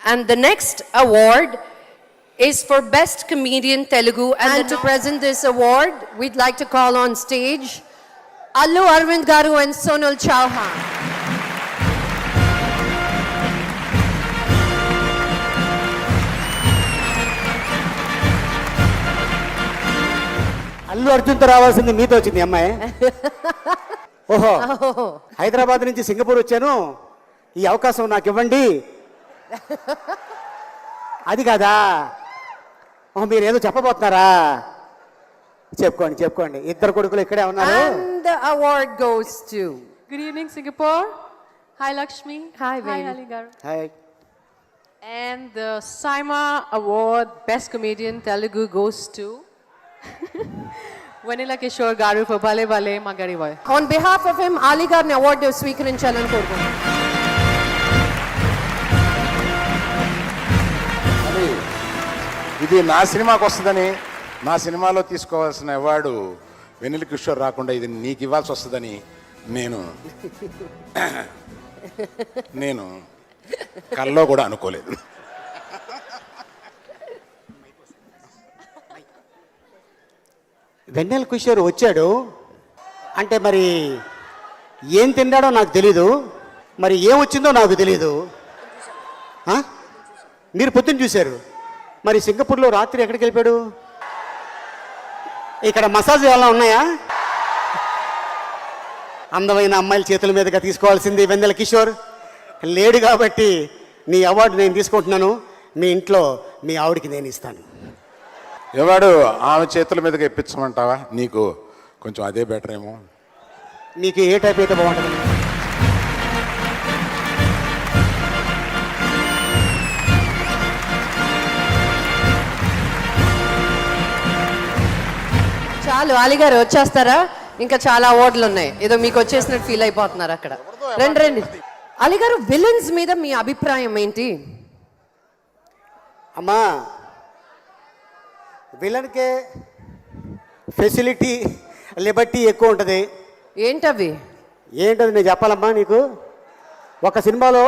And the next award is for Best Comedian Telugu. And to present this award, we'd like to call on stage Allu Arvind Garu and Sonal Chauhan. Allu అర్జున్తో రావాల్సింది మీతో వచ్చింది అమ్మాయి. ఓహో, హైదరాబాద్ నుంచి Singapore వచ్చాను, ఈ అవకాశం నాకు ఇవ్వండి. అది కాదా, మీరు ఏదో చెప్పబోతున్నారా? చెప్పుకోండి. ఇద్దరు కొడుకులు ఇక్కడే ఉన్నారు. And the award goes to Good evening, Singapore. Hi, Lakshmi. Hi, baby. Ali Garu. Hi. And the Saima Award Best Comedian Telugu goes to Vanilla Kishore Garu for Bale Bale Magari Boy. on behalf of him Ali Garni award స్వీకరించాలని కోరుకుంటున్నాను. ఇది నా సినిమాకి వస్తుందని, నా సినిమాలో తీసుకోవాల్సిన award వెన్నెల కిషోర్ రాకుండా ఇది నీకు ఇవ్వాల్సి వస్తుందని నేను కల్లో కూడా అనుకోలేదు. వెన్నెల కిషోర్ వచ్చాడు అంటే మరి ఏం తిన్నాడో నాకు తెలీదు, మరి ఏం వచ్చిందో నాకు తెలీదు. మీరు పొద్దున్న చూశారు, మరి సింగపూర్లో రాత్రి ఎక్కడికి వెళ్ళిపోయాడు? ఇక్కడ మసాజ్ ఏమైనా ఉన్నాయా? అందమైన అమ్మాయిల చేతుల మీదుగా తీసుకోవాల్సింది వెన్నెల కిషోర్ లేడు కాబట్టి నీ అవార్డు నేను తీసుకుంటున్నాను. మీ ఇంట్లో మీ ఆవిడికి నేను ఇస్తాను. ఎవడు ఆమె చేతుల మీదకి ఇప్పించమంటావా? నీకు కొంచెం అదే బెటర్ ఏమో. మీకు ఏ టైప్ అయితే బాగుంటుంది? చాలు అలీ గారు వచ్చేస్తారా? ఇంకా చాలా అవార్డులు ఉన్నాయి, ఏదో మీకు వచ్చేసినట్టు ఫీల్ అయిపోతున్నారు అక్కడ. రండి. అలీ గారు, విలన్స్ మీద మీ అభిప్రాయం ఏంటి? అమ్మా, విలన్కే ఫెసిలిటీ లిబర్టీ ఎక్కువ ఉంటుంది. ఏంటవి? ఏంటది నేను చెప్పాలమ్మా నీకు? ఒక సినిమాలో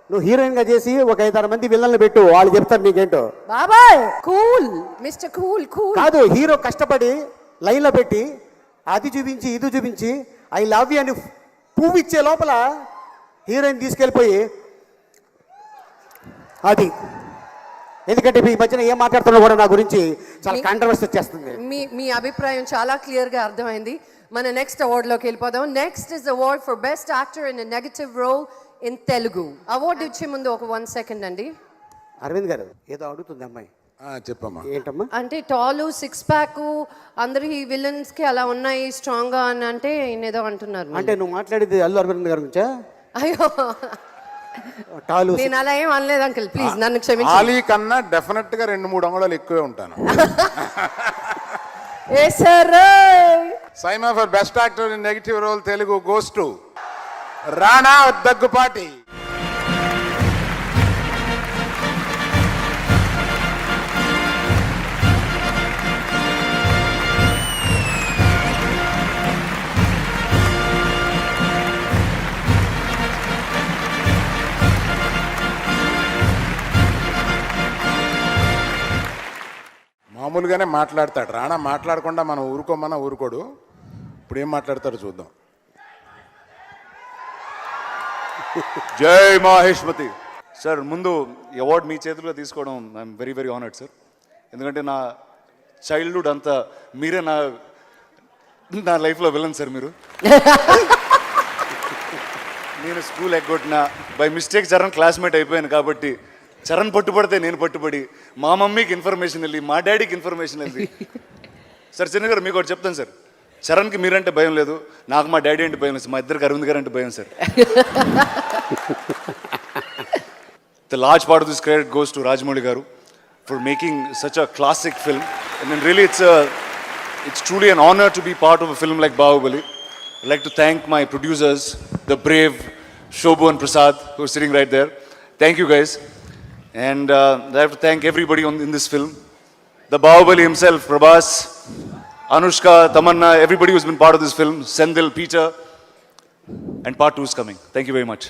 నువ్వు హీరోయిన్గా చేసి ఒక 5-6 మంది విలన్లు పెట్టు, వాళ్ళు చెప్తారు నీకేంటో. బాబాయ్ కూల్, మిస్టర్ కూల్. కాదు, హీరో కష్టపడి లైన్లో పెట్టి అది చూపించి ఇది చూపించి ఐ లవ్ యూ అని పువ్వు ఇచ్చే లోపల హీరోయిన్ తీసుకెళ్ళిపోయి అది. ఎందుకంటే ఈ మధ్యన ఏం మాట్లాడుతున్నా కూడా నా గురించి చాలా కాంట్రవర్సీ వచ్చేస్తుంది. మీ అభిప్రాయం చాలా క్లియర్గా అర్థమైంది. మన నెక్స్ట్ అవార్డులోకి వెళ్ళిపోదాం. Next is award for best actor in negative role in Telugu. Award ఇచ్చే ముందు ఒక 1 సెకండ్ అండి. అరవింద్ గారు ఏదో అడుగుతుంది అమ్మాయి. చెప్పమ్మా. ఏంటమ్మా? అంటే టాలు 6 ప్యాక్ అందరు ఈ విలన్స్ కి అలా ఉన్నాయి స్ట్రాంగ్ గా అని అంటే ఏదో అంటున్నారు. అంటే నువ్వు మాట్లాడేది అల్లు అరవింద్ గారి గురించా? అయ్యో, టాలు నేను అలా ఏం అనలేదు అంకుల్, ప్లీజ్ నన్ను క్షమించండి. ఆలీ కన్నా డెఫినెట్ గా 2-3 అంగుళాలు ఎక్కువే ఉంటాను. ఏ సార్, SIIMA for best actor in negative role Telugu goes to Rana Daggubati. మామూలుగానే మాట్లాడతాడు రాణా, మాట్లాడకుండా మనం ఊరుకోమన్నా ఊరుకోడు. ఇప్పుడు ఏం మాట్లాడతాడు చూద్దాం. జై మహేష్మతి సార్. ముందు అవార్డు మీ చేతుల్లో తీసుకోవడం I'm very very honoured sir. ఎందుకంటే నా చైల్డ్హుడ్ అంతా మీరే నా లైఫ్లో విలన్ సార్. మీరు నేను స్కూల్ ఎగ్గొట్టిన బై మిస్టేక్ చరణ్ క్లాస్మేట్ అయిపోయాను కాబట్టి చరణ్ పట్టుబడితే నేను పట్టుబడి మా మమ్మీకి ఇన్ఫర్మేషన్ వెళ్ళి మా డాడీకి ఇన్ఫర్మేషన్ వెళ్ళి సార్ చిన్న గారు మీకు ఒకటి చెప్తాను సార్. చరణ్కి మీరంటే భయం లేదు, నాకు మా డాడీ అంటే భయం లేదు, మా ఇద్దరికి అరవింద్ గారు అంటే భయం sir. The large part of this credit goes to Rajamouli Garu for making such a classic film. And then really it's truly an honor to be part of a film like Bahubali. I'd like to thank my producers, the brave Shobhu and Prasad, who are sitting right there. Thank you guys. And I have to thank everybody in this film. The Bahubali himself, Prabhas, Anushka, Tamanna, everybody who's been part of this film, Sendil, Peter, and part 2 is coming. Thank you very much.